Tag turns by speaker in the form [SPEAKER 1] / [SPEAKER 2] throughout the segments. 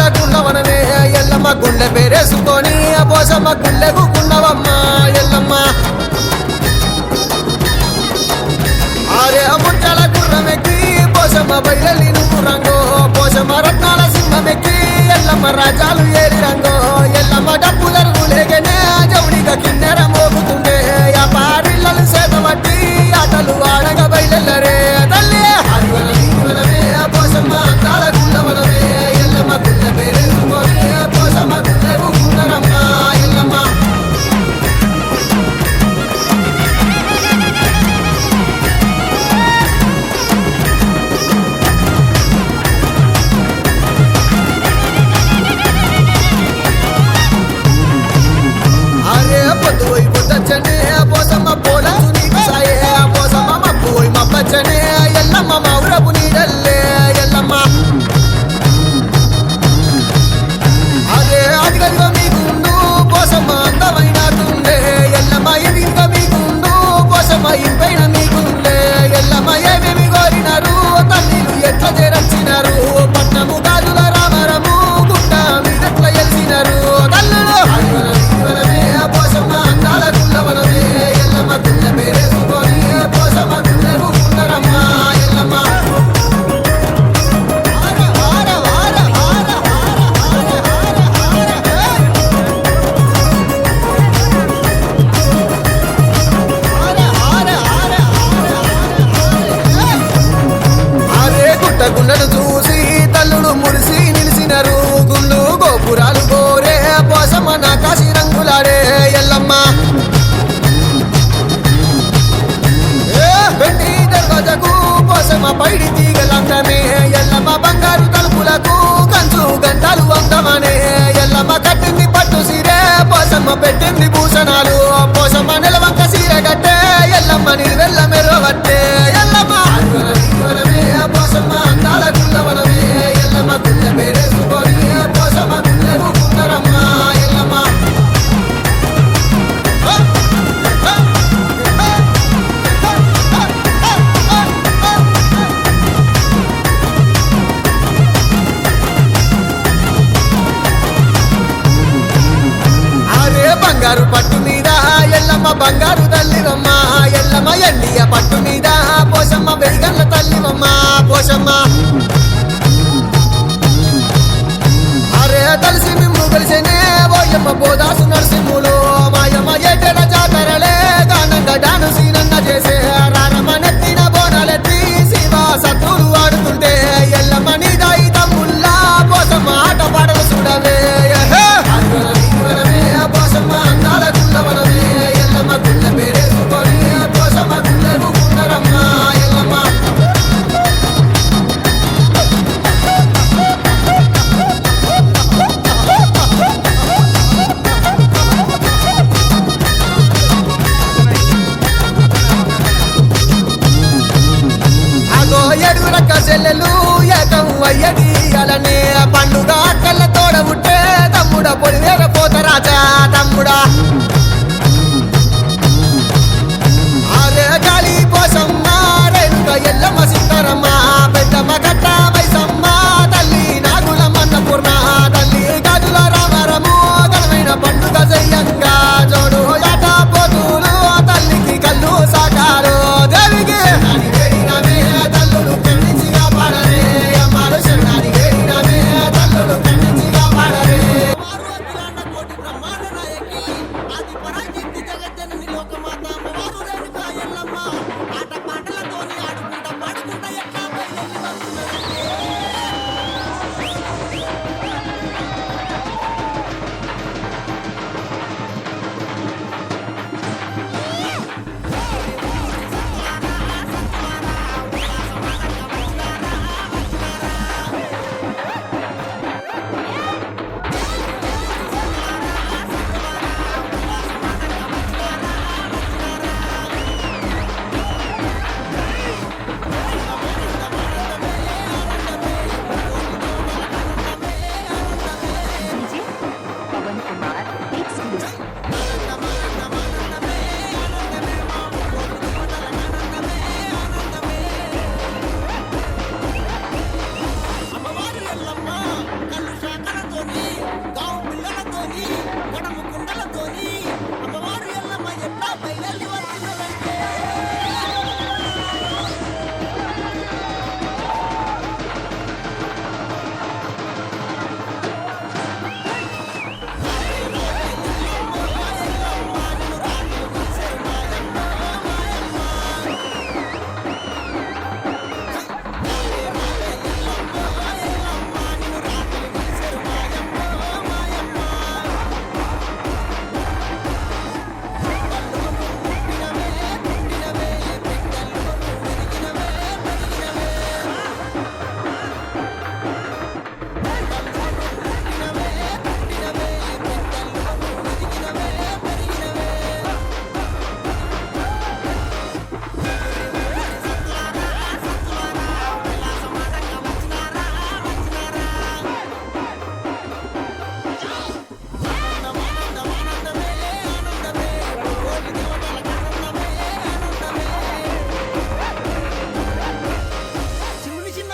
[SPEAKER 1] అందాల గుండవనమే ఎల్లమ్మ గుండె పేరేసుకొని పోసమ్మ గుండెకు గుండవమ్మ ఎల్లమ్మ ఆరే ముంచల గుర్రమెక్కి పోసమ్మ బయలు నువ్వు రంగో పోసమ్మ రత్నాల సింహమెక్కి ఎల్లమ్మ రాజాలు ఏరి రంగో ఎల్లమ్మ డప్పు జరుగులేకనే జవుడిగా కిన్నెర మోగుతుండే పారిళ్ళలు సేతబట్టి ఆటలు ఆడగ బయలెల్లరే తల్లి పోసమ్మ అందాల గుండవనమే ఎల్లమ్మ గుండె పేరేసుకొని పోసమ్మ గుండెకు గుండరమ్మ ఎల్లమ్మ పొద్దుపోయి పొద్దచ్చనే పోసమ్మ పోలసు నీకు సాయే పోసమ్మ మబ్బుపోయి మబ్బచ్చనే ఎల్లమ్మ మౌరపు నీడల్లే ఎల్లమ్మ అదే అదిగదిగో మీకుండు పోసమ్మ అందమైన తుండే ఎల్లమ్మ ఎదిగో మీకుండు పోసమ్మ ఇంపైన మీకుండే ఎల్లమ్మ ఏమేమి కోరినారు తల్లిలు ఎట్లా చేరచ్చినారు పట్నము గాజుల రామరము గుట్ట మీదెట్లా ఎలిసినారు తల్లులు పోసమ్మ అందాల గుండవనమే ఎల్లమ్మ గుండె పేరేసుకొని పోసమ్మ గుండెకు గుండరమ్మ ఎల్లమ్మ అరే గుట్ట గుండెను చూసి తల్లుడు మురిసి నిలిసినారు గుండు గోపురాలు గోరే పోసమ్మ నాకాశి రంగులాడే ఎల్లమ్మ వెండి దర్వాజకు పోసమ్మ పైడి తీగలందమే ఎల్లమ్మ బంగారు తలుపులకు కంచు గంటలు అందమనే ఎల్లమ్మ కట్టింది పట్టు సీరే పోసమ్మ పెట్టింది భూషణాలు పోసమ్మ నిలవంక సీర కట్టే ఎల్లమ్మ నిలువెల్ల మెరవట్టే ఎల్లమ్మ పోసమ్మ అందాల గుండవనమే ఎల్లమ్మ గుండె పేరేసుకొని పోసమ్మ గుండెకు గుండరమ్మ ఎల్లమ్మ అరే బంగారు పట్టు మీద ఎల్లమ్మ బంగారు తల్లివమ్మ ఎల్లమ్మ ఎండియ పట్టు మీద పోసమ్మ వెలిగల్ల తల్లివమ్మ పోసమ్మ అరే తలసి మిమ్ము కలిసేనే ఓయమ్మ పోదాసు నరసింహులు మాయమ్మ ఏటెడ జాతరలే గానంగా డాను సీనంగా చేసే రారమ్మ నెత్తిన బోనాలెత్తి శివ సత్తులు ఆడుతుంటే ఎల్లమ్మ నీదాయి తమ్ముల్లా పోసమ్మ ఆట పాడలు చూడవే పోసమ్మ అందాల గుండవనమే ఎల్లమ్మ గుండె పేరేసుకొని పోసమ్మ గుండెకు గుండరమ్మ ఎల్లమ్మ అగో ఎడుగురక్క చెల్లెలు ఏకం అయ్యది అలనే పండుగ అక్కల తోడ ఉంటే తమ్ముడా పొడివేర పోతరాజా తమ్ముడా అరే గాలి పోసమ్మ రేణుక ఎల్లమ్మ సీతారమ్మ పెద్దమ్మ గట్ట మైసమ్మ తల్లి నాగులమ్మ పూర్ణ తల్లి గాజుల రామరము ఘనమైన పండుగ జయంగా జోడు యాట పోతులు తల్లికి కళ్ళు సాకారు దేవికి తల్లుడు పెళ్లిగా పాడరే అమ్మారు శరణానికి తల్లుడు పెళ్లిగా పాడరే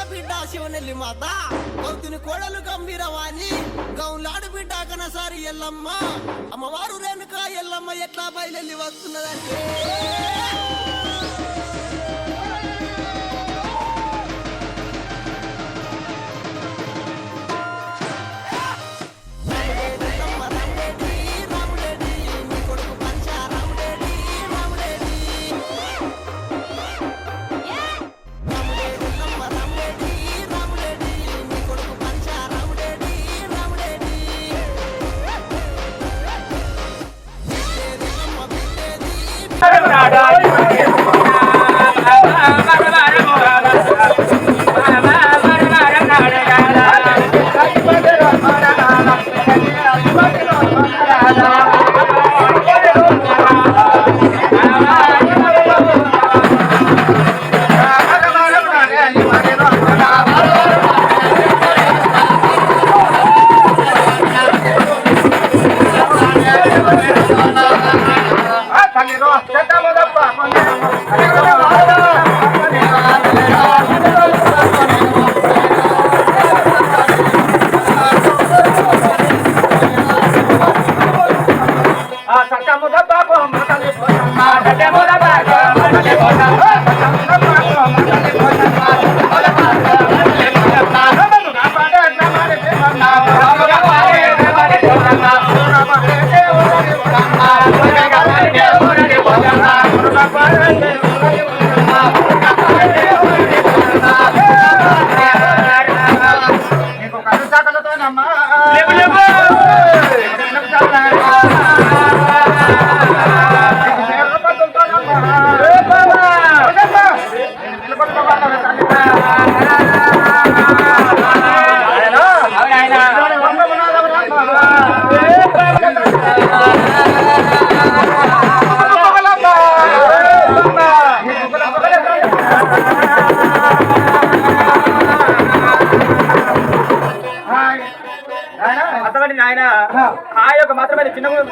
[SPEAKER 1] బిడ్డ శివనెల్లి మాత గౌతుని కోడలు గంభీరవాణి గౌలాడు బిడ్డ కనసారి ఎల్లమ్మ అమ్మవారు రేణుక ఎల్లమ్మ ఎట్లా బయలెల్లి వస్తున్నదంటే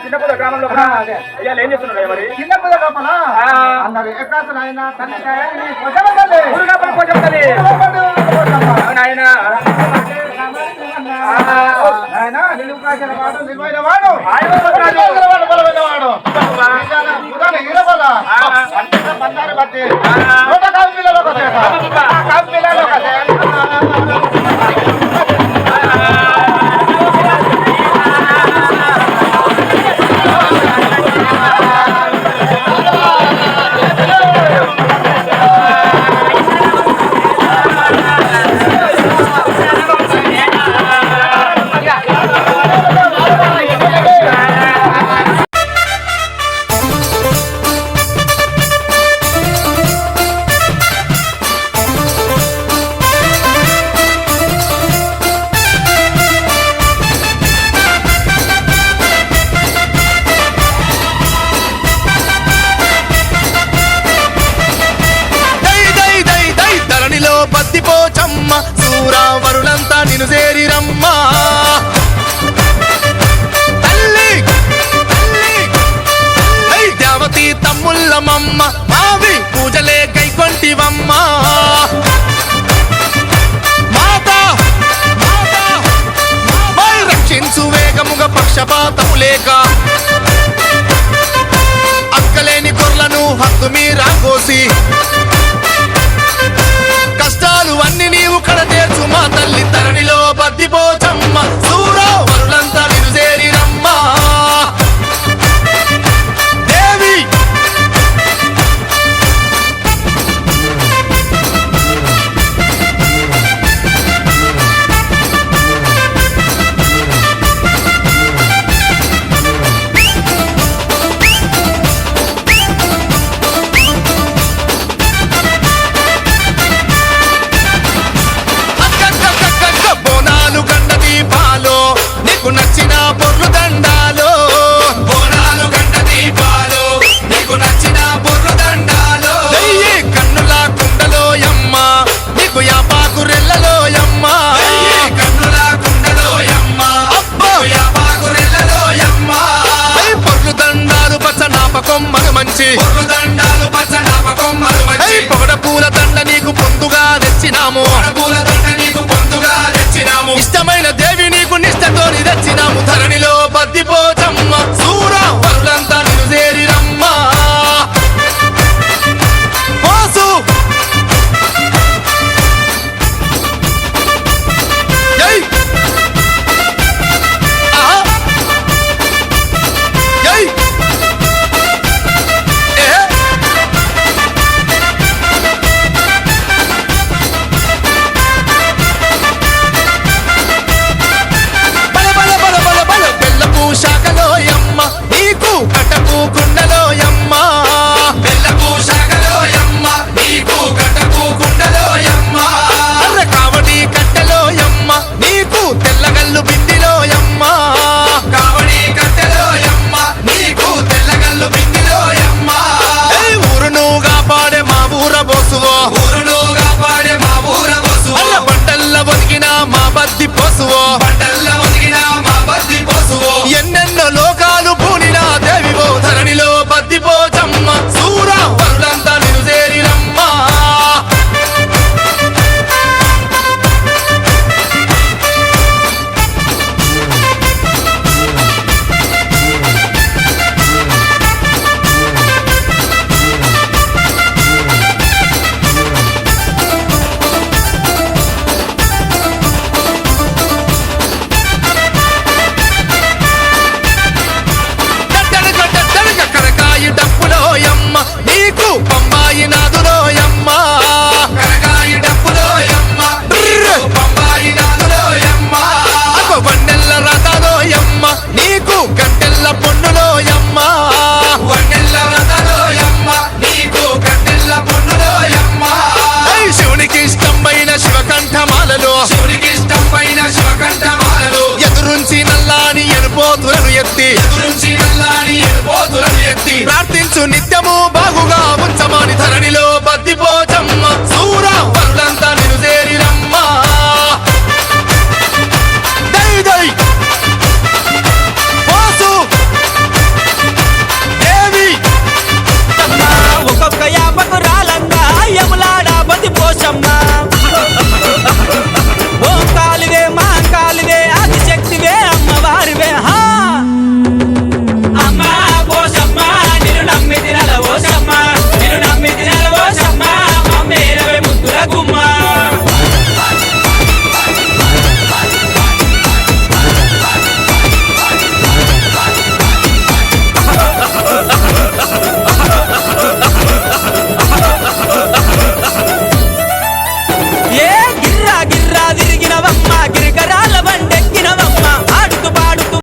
[SPEAKER 2] చిన్నపూద గ్రామంలో ఏం చేస్తున్నారు మరి చిన్నపూద లోపల అన్నారు ఎక్కడ ఆయన ఆయన ఆయన నిలువుకాసిన వాడు నిలవైన వాడు బంగారు బట్టి కాదు పిల్లలు
[SPEAKER 3] సూరావరులంతా నిన్ను చేరిరమ్మా తల్లి దేవతి తమ్ముళ్ళమమ్మ మావి పూజలే కైకొంటివమ్మా మాత రక్షించు వేగముగా పక్షపాతము లేక అక్కలేని గొర్లను హక్కు మీరా కోసి కష్టాలు అన్ని నీవు కడతీర్చు మా తల్లి తరణిలో బద్దిపోచమ్మ సూరావరులంతా నిన్ను చేరిరమ్మా దేవి శివునికి ఇష్టమైన శివకంఠమాలలు ఎదురుంచి నల్లాని ఎనుపోతులను ఎత్తి ప్రార్థించు నిత్యము బాగు